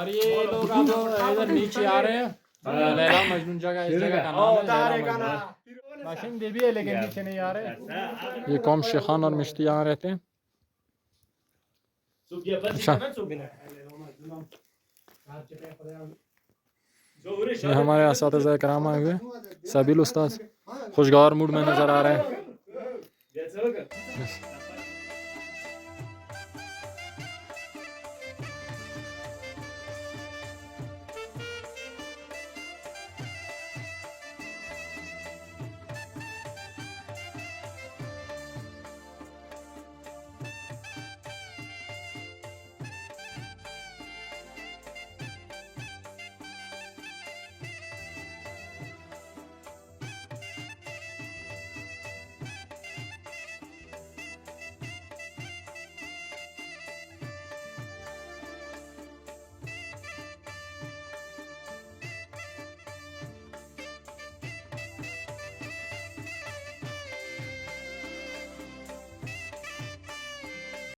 और ये लोग अब इधर नीचे आ रहे हैं। लैला मजनून जगह, इस जगह का नाम है लैला मजनून। बाशिंदे भी है लेकिन नीचे नहीं आ रहे। ये कौम शेखान और मिश्ती यहाँ रहते हैं। अच्छा, ये हमारे असातिज़ा कराम आए हुए सभी उस्ताद खुशगवार मूड में नज़र आ रहे हैं।